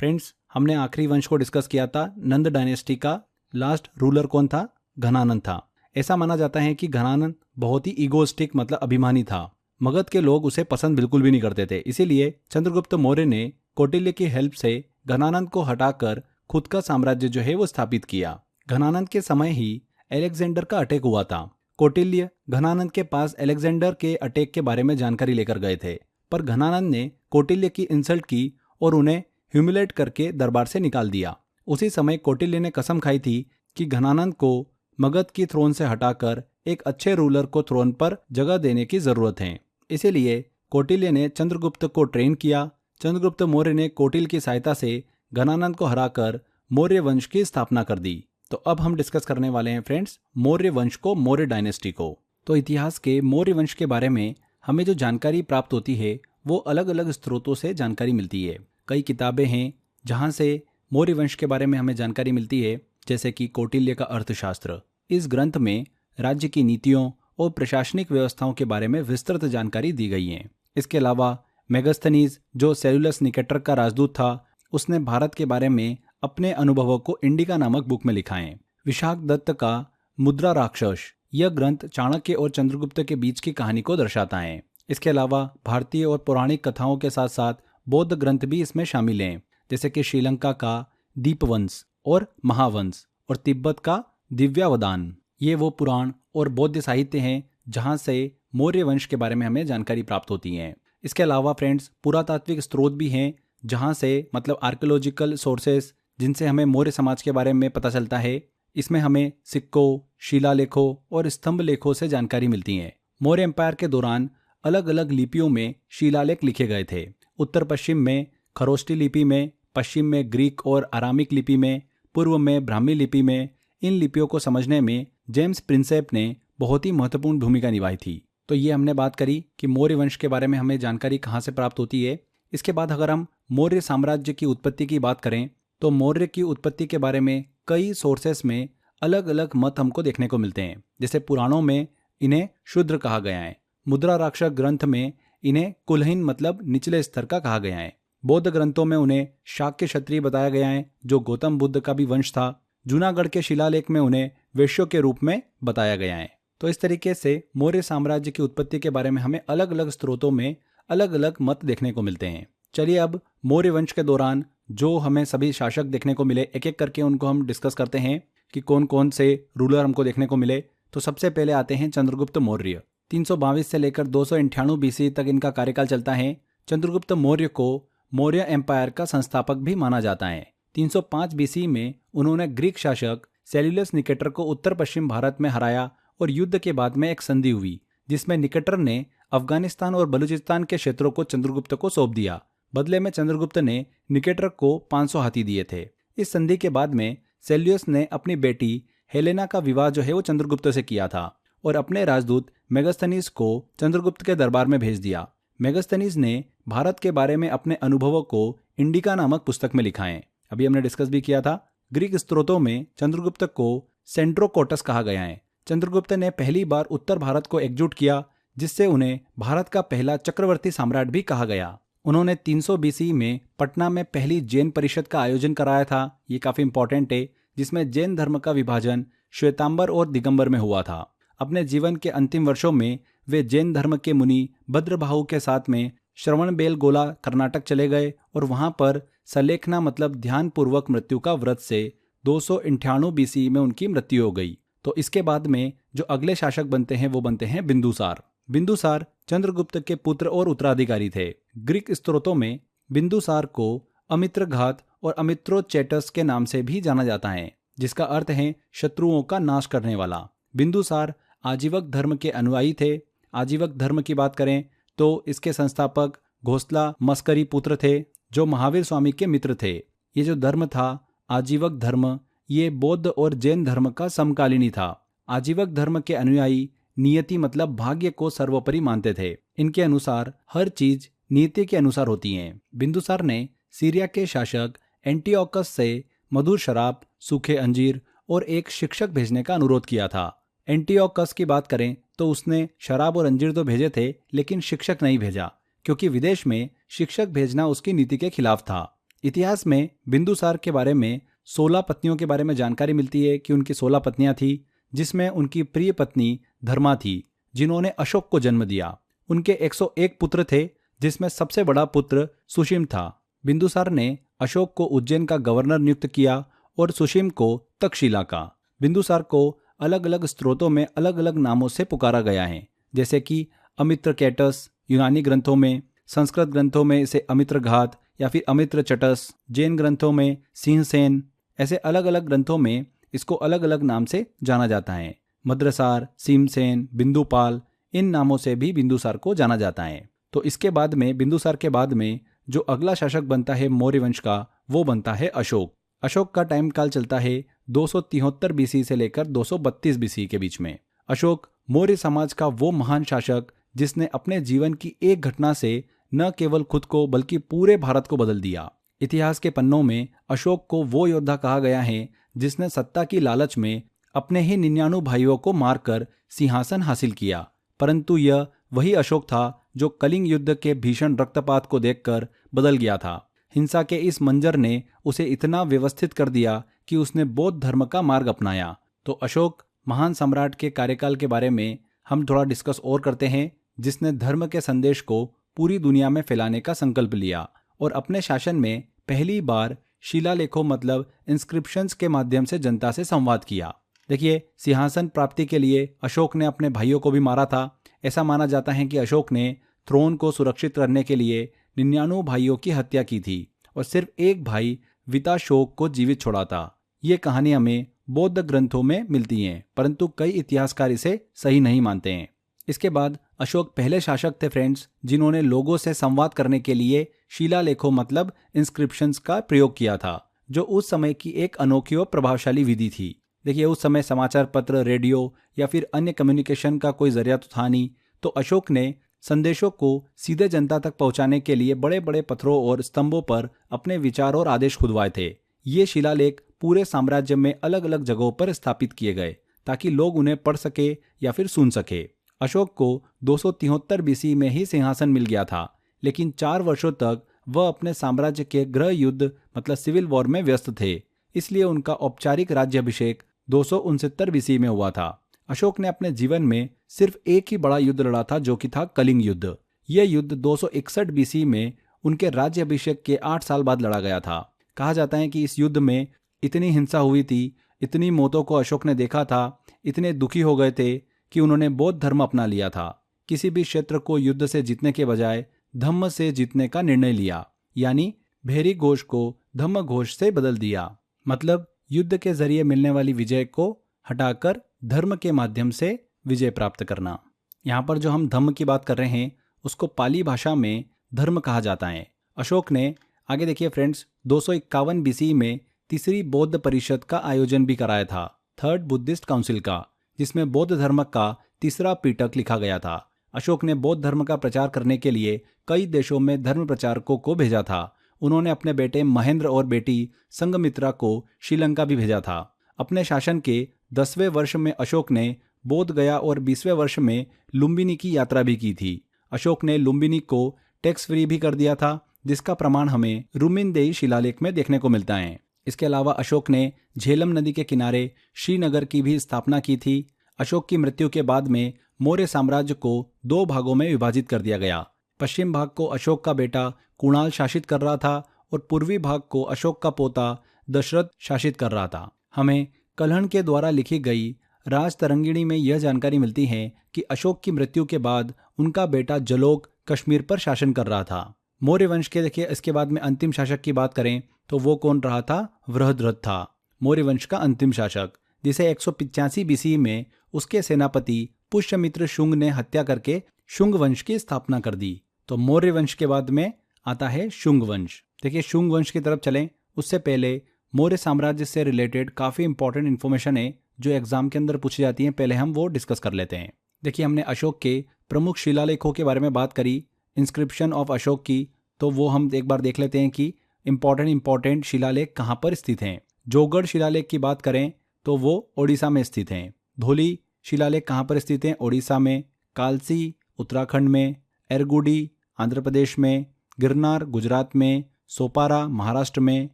Friends, हमने आखिरी वंश को डिस्कस किया था। नंद डायनेस्टी का लास्ट रूलर कौन था? घनानंद था। ऐसा माना जाता है कि घनानंद बहुत ही ईगोइस्टिक मतलब अभिमानी था। मगध के लोग उसे पसंद बिल्कुल भी नहीं करते थे। इसीलिए चंद्रगुप्त मौर्य ने कौटिल्य की हेल्प से घनानंद को हटाकर खुद का साम्राज्य जो है वो स्थापित किया। घनानंद के समय ही अलेक्जेंडर का अटैक हुआ था। कौटिल्य घनानंद के पास अलेक्जेंडर के अटैक के बारे में जानकारी लेकर गए थे, पर घनानंद ने कौटिल्य की इंसल्ट की और उन्हें ह्यूमिलेट करके दरबार से निकाल दिया। उसी समय कौटिल्य ने कसम खाई थी कि घनानंद को मगध की थ्रोन से हटाकर एक अच्छे रूलर को थ्रोन पर जगह देने की जरूरत है। इसीलिए कौटिल्य ने चंद्रगुप्त को ट्रेन किया। चंद्रगुप्त मौर्य ने कौटिल्य की सहायता से घनानंद को हराकर मौर्य वंश की स्थापना कर दी। तो अब हम डिस्कस करने वाले हैं फ्रेंड्स मौर्य वंश को, मौर्य डायनेस्टी को। तो इतिहास के मौर्य वंश के बारे में हमें जो जानकारी प्राप्त होती है वो अलग अलग स्रोतों से जानकारी मिलती है। कई किताबें हैं जहाँ से मौर्य वंश के बारे में हमें जानकारी मिलती है, जैसे कि कौटिल्य का अर्थशास्त्र। इस ग्रंथ में राज्य की नीतियों और प्रशासनिक व्यवस्थाओं के बारे में विस्तृत जानकारी दी गई है। इसके अलावा मेगास्थनीज, जो सेल्यूलस निकेटर का राजदूत था, उसने भारत के बारे में अपने अनुभवों को इंडिका नामक बुक में लिखा है। विशाख दत्त का मुद्रा राक्षस, यह ग्रंथ चाणक्य और चंद्रगुप्त के बीच की कहानी को दर्शाता है। इसके अलावा भारतीय और पौराणिक कथाओं के साथ साथ बौद्ध ग्रंथ भी इसमें शामिल हैं, जैसे कि श्रीलंका का दीपवंश और महावंश और तिब्बत का दिव्यावदान। ये वो पुराण और बौद्ध साहित्य हैं जहाँ से मौर्य वंश के बारे में हमें जानकारी प्राप्त होती है। इसके अलावा फ्रेंड्स पुरातात्विक स्रोत भी हैं जहाँ से मतलब आर्कियोलॉजिकल सोर्सेस, जिनसे हमें मौर्य समाज के बारे में पता चलता है। इसमें हमें सिक्कों, शिलालेखों और स्तंभ लेखों से जानकारी मिलती है। मौर्य एम्पायर के दौरान अलग अलग लिपियों में शिलालेख लिखे गए थे। उत्तर पश्चिम में खरोष्टी लिपि में, पश्चिम में ग्रीक और आरामिक लिपि में, पूर्व में ब्राह्मी लिपि में। इन लिपियों को समझने में जेम्स प्रिंसेप ने बहुत ही महत्वपूर्ण भूमिका निभाई थी। तो ये हमने बात करी कि मौर्य वंश के बारे में हमें जानकारी कहाँ से प्राप्त होती है। इसके बाद अगर हम मौर्य साम्राज्य की उत्पत्ति की बात करें तो मौर्य की उत्पत्ति के बारे में कई सोर्सेस में अलग अलग मत हमको देखने को मिलते हैं। जैसे पुराणों में इन्हें शूद्र कहा गया है, मुद्रा राक्षस ग्रंथ में इन्हें कुलहीन मतलब निचले स्तर का कहा गया है, बौद्ध ग्रंथों में उन्हें शाक्य क्षत्रिय बताया गया है जो गौतम बुद्ध का भी वंश था, जूनागढ़ के शिलालेख में उन्हें वैश्यों के रूप में बताया गया है। तो इस तरीके से मौर्य साम्राज्य की उत्पत्ति के बारे में हमें अलग अलग स्रोतों में अलग अलग मत देखने को मिलते हैं। चलिए अब मौर्य वंश के दौरान जो हमें सभी शासक देखने को मिले, एक एक करके उनको हम डिस्कस करते हैं कि कौन कौन से रूलर हमको देखने को मिले। तो सबसे पहले आते हैं चंद्रगुप्त मौर्य। 322 से लेकर 298 बीसी तक इनका कार्यकाल चलता है। चंद्रगुप्त मौर्य को मौर्य एम्पायर का संस्थापक भी माना जाता है। 305 बीसी में उन्होंने ग्रीक शासक सेल्यूलस निकेटर को उत्तर पश्चिम भारत में हराया और युद्ध के बाद में एक संधि हुई जिसमें निकेटर ने अफगानिस्तान और बलूचिस्तान के क्षेत्रों को चंद्रगुप्त को सौंप दिया। बदले में चंद्रगुप्त ने निकेटर को 500 हाथी दिए थे। इस संधि के बाद में सेल्यूस ने अपनी बेटी हेलेना का विवाह जो है वो चंद्रगुप्त से किया था और अपने राजदूत मेगास्थनीज को चंद्रगुप्त के दरबार में भेज दिया। मेगास्थनीज ने भारत के बारे में अपने अनुभवों को इंडिका नामक पुस्तक में लिखा है। अभी हमने डिस्कस भी किया था। ग्रीक स्त्रोतों में चंद्रगुप्त को सेंट्रोकोटस कहा गया है। चंद्रगुप्त ने पहली बार उत्तर भारत को एकजुट किया जिससे उन्हें भारत का पहला चक्रवर्ती सम्राट भी कहा गया। उन्होंने 300 बीसी में पटना में पहली जैन परिषद का आयोजन कराया था। ये काफी इंपॉर्टेंट है, जिसमें जैन धर्म का विभाजन श्वेतांबर और दिगंबर में हुआ था। अपने जीवन के अंतिम वर्षों में वे जैन धर्म के मुनि भद्रबाहु के साथ में श्रवणबेलगोला कर्नाटक चले गए और वहां पर सलेखना मतलब ध्यान पूर्वक मृत्यु का व्रत से 298 बीसी में उनकी मृत्यु हो गई। तो इसके बाद में जो अगले शासक बनते हैं वो बनते हैं बिंदुसार। बिंदुसार चंद्रगुप्त के पुत्र और उत्तराधिकारी थे। ग्रीक स्त्रोतों में बिंदुसार को अमित्रघात और अमित्रोचेटस के नाम से भी जाना जाता है, जिसका अर्थ है शत्रुओं का नाश करने वाला। बिंदुसार आजीवक धर्म के अनुयायी थे। आजीवक धर्म की बात करें तो इसके संस्थापक घोसला मस्करी पुत्र थे जो महावीर स्वामी के मित्र थे। ये जो धर्म था आजीवक धर्म, ये बौद्ध और जैन धर्म का समकालीन था। आजीवक धर्म के अनुयायी नियति मतलब भाग्य को सर्वोपरि मानते थे। इनके अनुसार हर चीज नीति के अनुसार होती है। बिंदुसार ने सीरिया के शासक एंटियोकस से मधुर शराब, सूखे अंजीर और एक शिक्षक भेजने का अनुरोध किया था। एंटियोकस की बात करें तो उसने शराब और अंजीर तो भेजे थे लेकिन शिक्षक नहीं भेजा, क्योंकि विदेश में शिक्षक भेजना उसकी नीति के खिलाफ था। इतिहास में बिंदुसार के बारे में 16 पत्नियों के बारे में जानकारी मिलती है कि उनकी 16 पत्नियां थी, जिसमें उनकी प्रिय पत्नी धर्मा थी, जिन्होंने अशोक को जन्म दिया। उनके 101 पुत्र थे, जिसमें सबसे बड़ा पुत्र सुशीम था। बिंदुसार ने अशोक को उज्जैन का गवर्नर नियुक्त किया और सुशीम को तक्षशिला का। बिंदुसार को अलग अलग स्रोतों में अलग अलग नामों से पुकारा गया है, जैसे कि अमित्रकेटस यूनानी ग्रंथों में, संस्कृत ग्रंथों में इसे अमित्रघात या फिर अमित्रचटस, जैन ग्रंथों में सिंहसेन। ऐसे अलग अलग ग्रंथों में इसको अलग अलग नाम से जाना जाता है। मद्रसार, सिमसेन, बिंदुपाल, इन नामों से भी बिंदुसार को जाना जाता है। तो इसके बाद में, बिंदुसार के बाद में जो अगला शासक बनता है मौर्य वंश का, वो बनता है अशोक। अशोक का टाइम काल चलता है 273 बीसी से लेकर 232 बीसी के बीच में। अशोक मौर्य समाज का वो महान शासक जिसने अपने जीवन की एक घटना से न केवल खुद को बल्कि पूरे भारत को बदल दिया। इतिहास के पन्नों में अशोक को वो योद्धा कहा गया है जिसने सत्ता की लालच में अपने ही 99 भाइयों को मारकर सिंहासन हासिल किया। परंतु यह वही अशोक था जो कलिंग युद्ध के भीषण रक्तपात को देखकर बदल गया था। हिंसा के इस मंजर ने उसे इतना व्यवस्थित कर दिया कि उसने बौद्ध धर्म का मार्ग अपनाया। तो अशोक महान सम्राट के कार्यकाल के बारे में हम थोड़ा डिस्कस और करते हैं, जिसने धर्म के संदेश को पूरी दुनिया में फैलाने का संकल्प लिया और अपने शासन में पहली बार शिलालेखों मतलब इंस्क्रिप्शंस के माध्यम से जनता से संवाद किया। देखिए, सिंहासन प्राप्ति के लिए अशोक ने अपने भाइयों को भी मारा था। ऐसा माना जाता है कि अशोक ने थ्रोन को सुरक्षित करने के लिए 99 भाइयों की हत्या की थी और सिर्फ एक भाई विताशोक को जीवित छोड़ा था। ये कहानी हमें बौद्ध ग्रंथों में मिलती हैं, परंतु कई इतिहासकार इसे सही नहीं मानते हैं। इसके बाद अशोक पहले शासक थे फ्रेंड्स, जिन्होंने लोगों से संवाद करने के लिए शिलालेखों मतलब इंस्क्रिप्शंस का प्रयोग किया था, जो उस समय की एक अनोखी और प्रभावशाली विधि थी। देखिए, उस समय समाचार पत्र, रेडियो या फिर अन्य कम्युनिकेशन का कोई जरिया तो था नहीं, तो अशोक ने संदेशों को सीधे जनता तक पहुंचाने के लिए बड़े बड़े पत्थरों और स्तंभों पर अपने विचार और आदेश खुदवाए थे। ये शिलालेख पूरे साम्राज्य में अलग अलग जगहों पर स्थापित किए गए ताकि लोग उन्हें पढ़ सके या फिर सुन सके। अशोक को 273 बीसी में ही सिंहासन मिल गया था, लेकिन 4 वर्षों तक वह अपने साम्राज्य के गृह युद्ध मतलब सिविल वॉर में व्यस्त थे। इसलिए उनका औपचारिक राज्याभिषेक 269 बीसी में हुआ था। अशोक ने अपने जीवन में सिर्फ एक ही बड़ा युद्ध लड़ा था, जो कि था कलिंग युद्ध। यह युद्ध 261 बीसी में उनके राज्याभिषेक के 8 साल बाद लड़ा गया था। कहा जाता है कि इस युद्ध में इतनी हिंसा हुई थी, इतनी मौतों को अशोक ने देखा था, इतने दुखी हो गए थे कि उन्होंने बौद्ध धर्म अपना लिया था। किसी भी क्षेत्र को युद्ध से जीतने के बजाय धम्म से जीतने का निर्णय लिया, यानी भेरी घोष को धम्म घोष से बदल दिया। मतलब युद्ध के जरिए मिलने वाली विजय को हटाकर धर्म के माध्यम से विजय प्राप्त करना। यहाँ पर जो हम धम्म की बात कर रहे हैं उसको पाली भाषा में धर्म कहा जाता है। अशोक ने आगे देखिए फ्रेंड्स 251 बीसी में तीसरी बौद्ध परिषद का आयोजन भी कराया था, थर्ड बुद्धिस्ट काउंसिल का, जिसमें बौद्ध धर्म का तीसरा पिटक लिखा गया था। अशोक ने बौद्ध धर्म का प्रचार करने के लिए कई देशों में धर्म प्रचारकों को भेजा था। उन्होंने अपने बेटे महेंद्र और बेटी संघमित्रा को श्रीलंका भी भेजा था। अपने शासन के 10वें वर्ष में अशोक ने बोध गया और 20वें वर्ष में लुम्बिनी की यात्रा भी की थी। अशोक ने लुम्बिनी को टैक्स फ्री भी कर दिया था, जिसका प्रमाण हमें रुमिनदेई शिलालेख में देखने को मिलता है। इसके अलावा अशोक ने झेलम नदी के किनारे श्रीनगर की भी स्थापना की थी। अशोक की मृत्यु के बाद में मौर्य साम्राज्य को 2 भागों में विभाजित कर दिया गया। पश्चिम भाग को अशोक का बेटा कुणाल शासित कर रहा था और पूर्वी भाग को अशोक का पोता दशरथ शासित कर रहा था। हमें कल्हण के द्वारा लिखी गई राजतरंगिणी में यह जानकारी मिलती है कि अशोक की मृत्यु के बाद उनका बेटा जलोक कश्मीर पर शासन कर रहा था। मौर्य वंश के देखिए इसके बाद में अंतिम शासक की बात करें तो वो कौन रहा था? वृहद्रथ था, मौर्य वंश का अंतिम शासक, जिसे 185 बीसी में उसके सेनापति पुष्यमित्र शुंग ने हत्या करके शुंग वंश की स्थापना कर दी। तो मौर्य वंश के बाद में आता है शुंग वंश। देखिए शुंग वंश की तरफ चलें उससे पहले मौर्य साम्राज्य से रिलेटेड काफ़ी इंपॉर्टेंट इन्फॉर्मेशन है जो एग्जाम के अंदर पूछी जाती है, पहले हम वो डिस्कस कर लेते हैं। देखिए हमने अशोक के प्रमुख शिलालेखों के बारे में बात करी, इंस्क्रिप्शन ऑफ अशोक की, तो वो हम एक बार देख लेते हैं कि इंपॉर्टेंट शिलालेख कहाँ पर स्थित हैं। जोगढ़ शिलालेख की बात करें तो वो ओडिशा में स्थित हैं। धौली शिलालेख कहाँ पर स्थित हैं? ओडिशा में। कालसी उत्तराखंड में, एरगुडी आंध्र प्रदेश में, गिरनार गुजरात में, सोपारा महाराष्ट्र में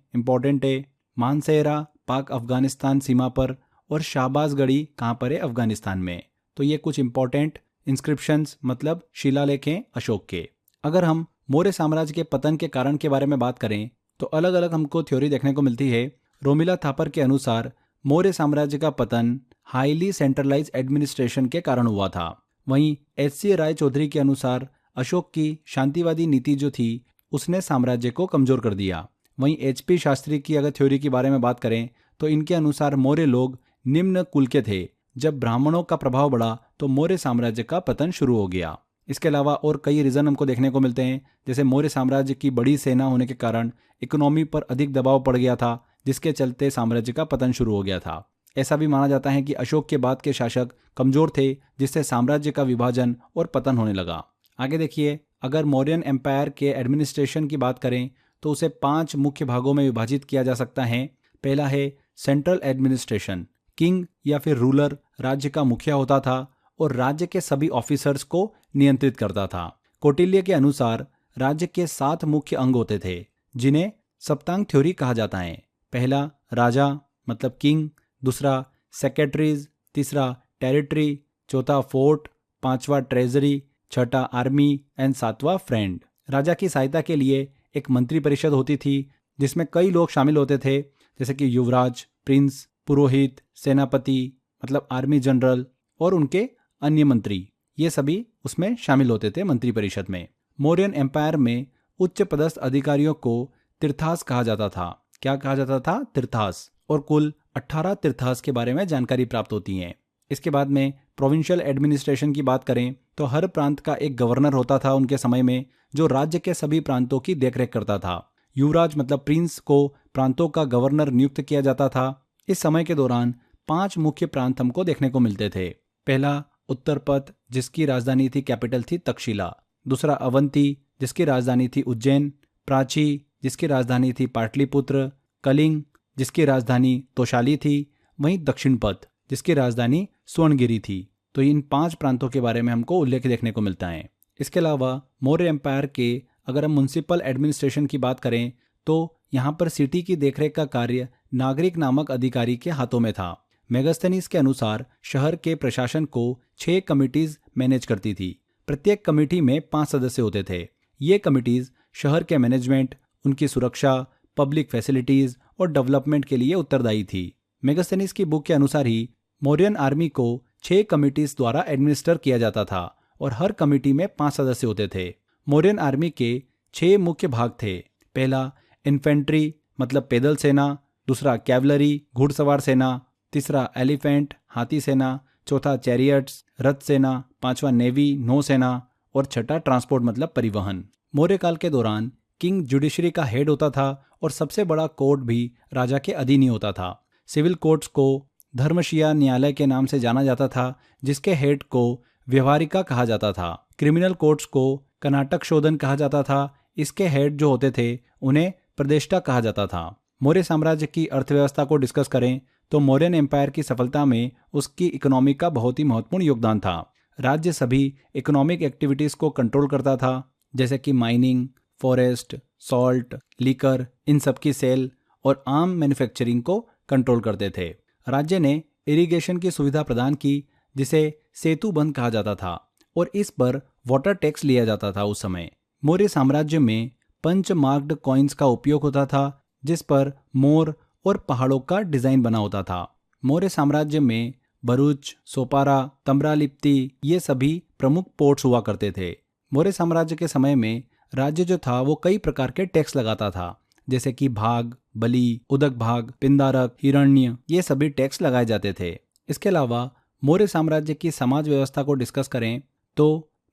इम्पोर्टेंट है, मानसेरा पाक अफगानिस्तान सीमा पर, और शाहबाजगढ़ी कहाँ पर है, अफगानिस्तान में। तो ये कुछ इंपॉर्टेंट इंस्क्रिप्शंस मतलब शिलालेख हैं अशोक के। अगर हम मौर्य साम्राज्य के पतन के कारण के बारे में बात करें तो अलग अलग हमको थ्योरी देखने को मिलती है। रोमिला थापर के अनुसार मौर्य साम्राज्य का पतन हाईली सेंट्रलाइज एडमिनिस्ट्रेशन के कारण हुआ था। वहीं एच.सी. राय चौधरी के अनुसार अशोक की शांतिवादी नीति जो थी उसने साम्राज्य को कमजोर कर दिया। वहीं एच.पी. शास्त्री की अगर थ्योरी के बारे में बात करें तो इनके अनुसार मौर्य लोग निम्न कुल के थे। जब ब्राह्मणों का प्रभाव बढ़ा तो मौर्य साम्राज्य का पतन शुरू हो गया। इसके अलावा और कई रीजन हमको देखने को मिलते हैं, जैसे मौर्य साम्राज्य की बड़ी सेना होने के कारण इकोनॉमी पर अधिक दबाव पड़ गया था, जिसके चलते साम्राज्य का पतन शुरू हो गया था। ऐसा भी माना जाता है कि अशोक के बाद के शासक कमजोर थे, जिससे साम्राज्य का विभाजन और पतन होने लगा। आगे देखिए, अगर मौर्यन एम्पायर के एडमिनिस्ट्रेशन की बात करें तो उसे 5 मुख्य भागों में विभाजित किया जा सकता है। पहला है सेंट्रल एडमिनिस्ट्रेशन। किंग या फिर रूलर राज्य का मुखिया होता था और राज्य के सभी ऑफिसर्स को नियंत्रित करता था। कौटिल्य के अनुसार राज्य के 7 मुख्य अंग होते थे, जिन्हें सप्तांग थ्योरी कहा जाता है। पहला राजा मतलब किंग, दूसरा सेक्रेटरीज, तीसरा टेरिटरी, चौथा फोर्ट, पांचवा ट्रेजरी, छठा आर्मी एंड सातवां फ्रेंड। राजा की सहायता के लिए एक मंत्री परिषद होती थी जिसमें कई लोग शामिल होते थे, जैसे कि युवराज, प्रिंस, पुरोहित, सेनापति मतलब आर्मी जनरल और उनके अन्य मंत्री, ये सभी उसमें शामिल होते थे मंत्री परिषद में। मौर्यन एम्पायर में उच्च पदस्थ अधिकारियों को तीर्थास कहा जाता था। क्या कहा जाता था? तीर्थास। और कुल 18 तीर्थास के बारे में जानकारी प्राप्त होती है। इसके बाद में प्रोविंशियल एडमिनिस्ट्रेशन की बात करें तो हर प्रांत का एक गवर्नर होता था उनके समय में, जो राज्य के सभी प्रांतों की देखरेख करता था। युवराज मतलब प्रिंस को प्रांतों का गवर्नर नियुक्त किया जाता था। इस समय के दौरान 5 मुख्य प्रांत हमको देखने को मिलते थे। पहला उत्तरपथ, जिसकी राजधानी थी, कैपिटल थी तक्षशिला। दूसरा अवंती, जिसकी राजधानी थी उज्जैन। प्राची, जिसकी राजधानी थी पाटलिपुत्र। कलिंग, जिसकी राजधानी तोशाली थी। वहीं दक्षिण पथ, जिसकी राजधानी स्वर्णगिरी थी। तो इन 5 प्रांतों के बारे में हमको उल्लेख देखने को मिलता है। इसके अलावा मौर्य एम्पायर के अगर हम म्युनिसिपल एडमिनिस्ट्रेशन की बात करें तो यहाँ पर सिटी की देखरेख का कार्य नागरिक नामक अधिकारी के हाथों में था। मेगास्थनीज के अनुसार शहर के प्रशासन को 6 कमिटीज मैनेज करती थी। प्रत्येक कमेटी में 5 सदस्य होते थे। ये कमिटीज शहर के मैनेजमेंट, उनकी सुरक्षा, पब्लिक फैसिलिटीज और डेवलपमेंट के लिए उत्तरदायी थी। मेगास्थनीज की बुक के अनुसार ही मौर्यन आर्मी को 6 कमिटीज द्वारा एडमिनिस्टर किया जाता था और हर कमेटी में 5 सदस्य होते थे। मौर्यन आर्मी के 6 मुख्य भाग थे। पहला इन्फेंट्री मतलब पैदल सेना, दूसरा कैवलरी घुड़सवार सेना, तीसरा एलिफेंट हाथी सेना, चौथा चैरियट्स रथ सेना, पांचवा नेवी नौसेना और छठा ट्रांसपोर्ट मतलब परिवहन। मौर्य काल के दौरान किंग जुडिशरी का हेड होता था और सबसे बड़ा कोर्ट भी राजा के अधीन ही होता था। सिविल कोर्ट्स को धर्मशिया न्यायालय के नाम से जाना जाता था, जिसके हेड को व्यवहारिका कहा जाता था। क्रिमिनल कोर्ट्स को कर्नाटक शोधन कहा जाता था। इसके हेड जो होते थे उन्हें प्रदेष्टा कहा जाता था। मौर्य साम्राज्य की अर्थव्यवस्था को डिस्कस करें तो मौर्यन एम्पायर की सफलता में उसकी इकोनॉमी का बहुत ही महत्वपूर्ण योगदान था। राज्य सभी इकोनॉमिक एक्टिविटीज को कंट्रोल करता था, जैसे कि माइनिंग, फॉरेस्ट, सॉल्ट, लीकर, इन सब की सेल और आम मैन्युफैक्चरिंग को कंट्रोल करते थे। राज्य ने इरिगेशन की सुविधा प्रदान की, जिसे सेतु बंद कहा जाता था, और इस पर वाटर टैक्स लिया जाता था उस समय। मौर्य साम्राज्य में पंच मार्क्ड कॉइन्स का उपयोग होता था, जिस पर मोर और पहाड़ों का डिजाइन बना होता था। मौर्य साम्राज्य में भरूच, सोपारा, तम्रालिप्ति ये सभी प्रमुख पोर्ट्स हुआ करते थे। मौर्य साम्राज्य के समय में राज्य जो था वो कई प्रकार के टैक्स लगाता था, जैसे कि भाग, बलि, उदक भाग, पिंदारक, हिरण्य, ये सभी टैक्स लगाए जाते थे। इसके अलावा मौर्य साम्राज्य की समाज व्यवस्था को डिस्कस करें तो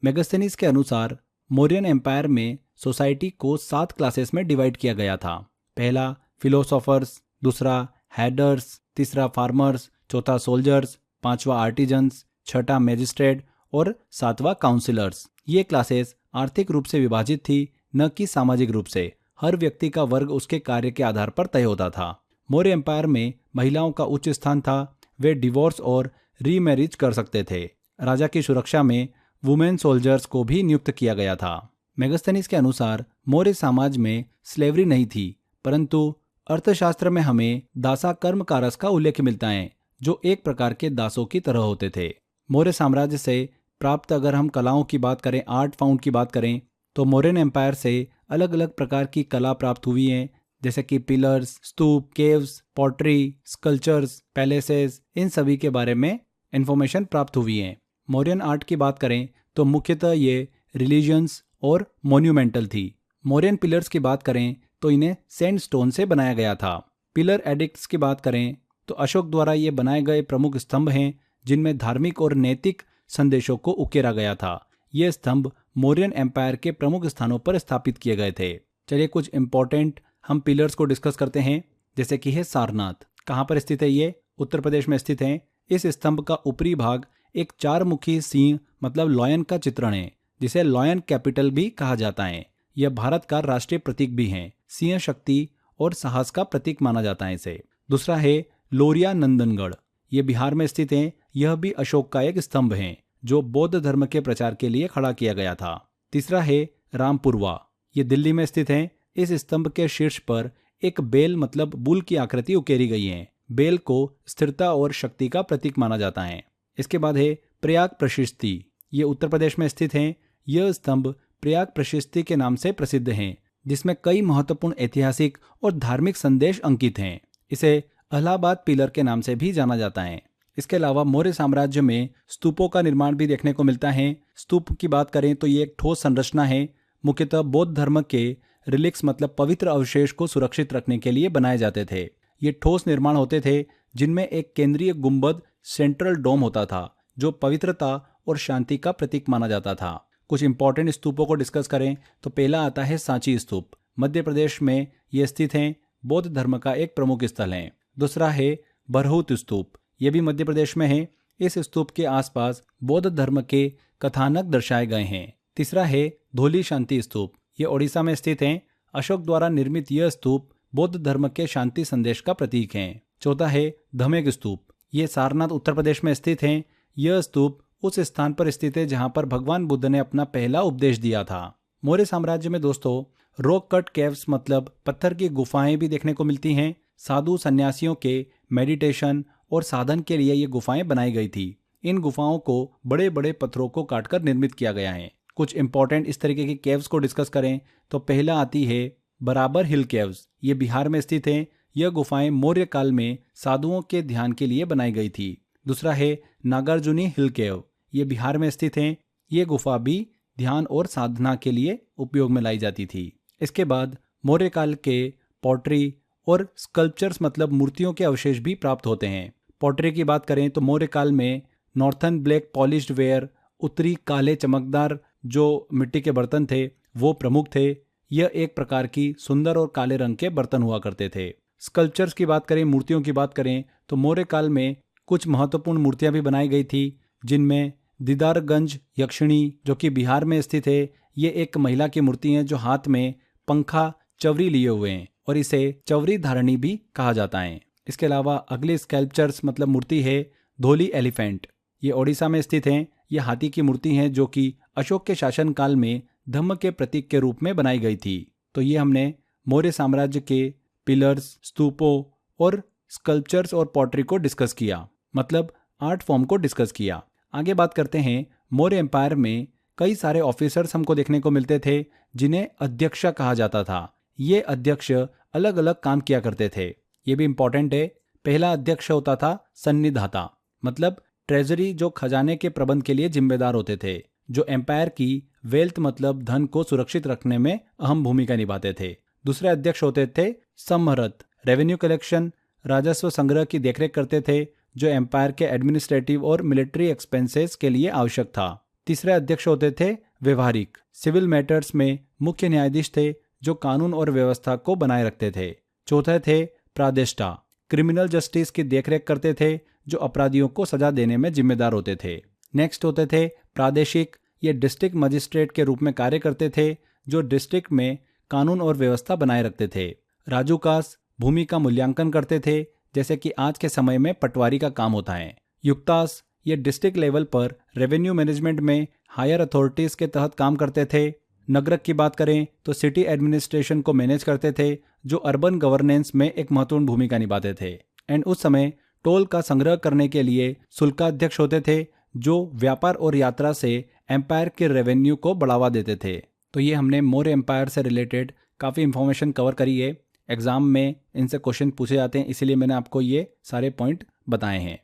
मेगास्थनीज के अनुसार मौर्यन एम्पायर में सोसाइटी को 7 क्लासेस में डिवाइड किया गया था। पहला फिलोसोफर्स, दूसरा हैडर्स, तीसरा फार्मर्स, चौथा सोल्जर्स, पांचवा आर्टिजन्स, छठा मैजिस्ट्रेट और 7वां काउंसिलर्स। ये क्लासेस आर्थिक रूप से विभाजित थी, न कि सामाजिक रूप से। हर व्यक्ति का वर्ग उसके कार्य के आधार पर तय होता था। मौर्य एम्पायर में महिलाओं का उच्च स्थान था। वे डिवोर्स और रीमैरिज कर सकते थे। राजा की सुरक्षा में वुमेन सोल्जर्स को भी नियुक्त किया गया था। मेगास्थनीज के अनुसार मौर्य समाज में स्लेवरी नहीं थी, परंतु अर्थशास्त्र में हमें दासा कर्म कारस का उल्लेख मिलता है, जो एक प्रकार के दासों की तरह होते थे। मौर्य साम्राज्य से प्राप्त अगर हम कलाओं की बात करें, आर्ट फाउंड की बात करें, तो मौर्यन एम्पायर से अलग अलग प्रकार की कला प्राप्त हुई हैं, जैसे कि पिलर्स, स्तूप, केव्स, पॉटरी, स्कल्पचर्स, पैलेसेस, इन सभी के बारे में इंफॉर्मेशन प्राप्त हुई है। मौर्यन आर्ट की बात करें तो मुख्यतः ये रिलीजियंस और मोन्यूमेंटल थी। मौर्यन पिलर्स की बात करें तो इन्हें सैंडस्टोन से बनाया गया था। पिलर एडिक्ट्स की बात करें तो अशोक द्वारा ये बनाए गए प्रमुख स्तंभ हैं, जिनमें धार्मिक और नैतिक संदेशों को उकेरा गया था। ये स्तंभ मौर्यन एम्पायर के प्रमुख स्थानों पर स्थापित किए गए थे। चलिए कुछ इंपॉर्टेंट हम पिलर्स को डिस्कस करते हैं, जैसे कि है सारनाथ। कहाँ पर स्थित है ये? उत्तर प्रदेश में स्थित है। इस स्तंभ का ऊपरी भाग एक 4 मुखी सिंह मतलब लॉयन का चित्रण है, जिसे लॉयन कैपिटल भी कहा जाता है। यह भारत का राष्ट्रीय प्रतीक भी है। सिंह शक्ति और साहस का प्रतीक माना जाता है इसे। दूसरा है लोरिया नंदनगढ़। ये बिहार में स्थित है। यह भी अशोक का एक स्तंभ है, जो बौद्ध धर्म के प्रचार के लिए खड़ा किया गया था। तीसरा है रामपुरवा। ये दिल्ली में स्थित है। इस स्तंभ के शीर्ष पर एक बेल मतलब बुल की आकृति उकेरी गई है। बेल को स्थिरता और शक्ति का प्रतीक माना जाता है। इसके बाद है प्रयाग प्रशस्ति। ये उत्तर प्रदेश में स्थित है। यह स्तंभ प्रयाग प्रशस्ति के नाम से प्रसिद्ध है, जिसमें कई महत्वपूर्ण ऐतिहासिक और धार्मिक संदेश अंकित हैं। इसे इलाहाबाद पिलर के नाम से भी जाना जाता है। इसके अलावा मौर्य साम्राज्य में स्तूपों का निर्माण भी देखने को मिलता है। स्तूप की बात करें तो ये एक ठोस संरचना है, मुख्यतः बौद्ध धर्म के रिलिक्स मतलब पवित्र अवशेष को सुरक्षित रखने के लिए बनाए जाते थे। ये ठोस निर्माण होते थे, जिनमें एक केंद्रीय गुंबद सेंट्रल डोम होता था, जो पवित्रता और शांति का प्रतीक माना जाता था। कुछ इंपॉर्टेंट स्तूपों को डिस्कस करें तो पहला आता है सांची स्तूप। मध्य प्रदेश में ये स्थित है, बौद्ध धर्म का एक प्रमुख स्थल है। दूसरा है बरहुत स्तूप। यह भी मध्य प्रदेश में है। इस स्तूप के आसपास बौद्ध धर्म के कथानक दर्शाए गए हैं। तीसरा है धौली शांति स्तूप। ये ओडिशा में स्थित है। अशोक द्वारा निर्मित यह स्तूप बौद्ध धर्म के शांति संदेश का प्रतीक है। चौथा है धमेक स्तूप। ये सारनाथ उत्तर प्रदेश में स्थित है। यह स्तूप उस स्थान पर स्थित है जहां पर भगवान बुद्ध ने अपना पहला उपदेश दिया था। मौर्य साम्राज्य में दोस्तों रॉक कट केव्स मतलब पत्थर की गुफाएं भी देखने को मिलती हैं। साधु सन्यासियों के मेडिटेशन और साधन के लिए ये गुफाएं बनाई गई थी। इन गुफाओं को बड़े बड़े पत्थरों को काटकर निर्मित किया गया है। कुछ इंपॉर्टेंट इस तरीके की केव्स को डिस्कस करें तो पहला आती है बराबर हिल केव्स। ये बिहार में स्थित है। यह गुफाएं मौर्य काल में साधुओं के ध्यान के लिए बनाई गई थी। दूसरा है नागार्जुनी हिल केव। ये बिहार में स्थित है। ये गुफा भी ध्यान और साधना के लिए उपयोग में लाई जाती थी। इसके बाद मौर्य काल के पॉटरी और स्कल्पचर्स मतलब मूर्तियों के अवशेष भी प्राप्त होते हैं। पॉटरी की बात करें तो मौर्य काल में नॉर्थन ब्लैक पॉलिश्ड वेयर, उत्तरी काले चमकदार जो मिट्टी के बर्तन थे वो प्रमुख थे। यह एक प्रकार की सुंदर और काले रंग के बर्तन हुआ करते थे। स्कल्पचर्स की बात करें, मूर्तियों की बात करें तो मौर्य काल में कुछ महत्वपूर्ण मूर्तियां भी बनाई गई थी, जिनमें दीदारगंज यक्षिणी जो कि बिहार में स्थित है। ये एक महिला की मूर्ति है जो हाथ में पंखा चवरी लिए हुए हैं और इसे चवरी धारणी भी कहा जाता है। इसके अलावा अगले स्कल्पचर्स मतलब मूर्ति है धौली एलिफेंट। ये ओडिशा में स्थित है। यह हाथी की मूर्ति है जो कि अशोक के शासन काल में धम्म के प्रतीक के रूप में बनाई गई थी। तो ये हमने मौर्य साम्राज्य के पिलर्स, स्तूपों और स्कल्पचर्स और पॉटरी को डिस्कस किया, मतलब आर्ट फॉर्म को डिस्कस किया। आगे बात करते हैं। मौर्य एम्पायर में कई सारे ऑफिसर्स हमको देखने को मिलते थे, जिन्हें अध्यक्ष कहा जाता था। ये अध्यक्ष अलग अलग काम किया करते थे। ये भी इंपॉर्टेंट है। पहला अध्यक्ष होता था सन्निधाता, मतलब ट्रेजरी जो खजाने के प्रबंध के लिए जिम्मेदार होते थे, जो एम्पायर की वेल्थ मतलब धन को सुरक्षित रखने में अहम भूमिका निभाते थे। दूसरे अध्यक्ष होते थे सम्मरत, रेवेन्यू कलेक्शन राजस्व संग्रह की देखरेख करते थे, जो एम्पायर के एडमिनिस्ट्रेटिव और मिलिट्री एक्सपेंसेस के लिए आवश्यक था। तीसरे अध्यक्ष होते थे व्यवहारिक, सिविल मैटर्स में मुख्य न्यायाधीश थे जो कानून और व्यवस्था को बनाए रखते थे। चौथे थे प्रादेष्टा, क्रिमिनल जस्टिस की देखरेख करते थे, जो अपराधियों को सजा देने में जिम्मेदार होते थे। नेक्स्ट होते थे प्रादेशिक, ये डिस्ट्रिक्ट मजिस्ट्रेट के रूप में कार्य करते थे, जो डिस्ट्रिक्ट में कानून और व्यवस्था बनाए रखते थे। राजूकास भूमि का मूल्यांकन करते थे, जैसे कि आज के समय में पटवारी का काम होता है। युक्तास ये डिस्ट्रिक्ट लेवल पर रेवेन्यू मैनेजमेंट में हायर अथॉरिटीज के तहत काम करते थे। नगरक की बात करें तो सिटी एडमिनिस्ट्रेशन को मैनेज करते थे, जो अर्बन गवर्नेंस में एक महत्वपूर्ण भूमिका निभाते थे। एंड उस समय टोल का संग्रह करने के लिए शुल्काध्यक्ष होते थे, जो व्यापार और यात्रा से एम्पायर के रेवेन्यू को बढ़ावा देते थे। तो ये हमने मौर्य एम्पायर से रिलेटेड काफ़ी इंफॉर्मेशन कवर करी है। एग्जाम में इनसे क्वेश्चन पूछे जाते हैं, इसीलिए मैंने आपको ये सारे पॉइंट बताए हैं।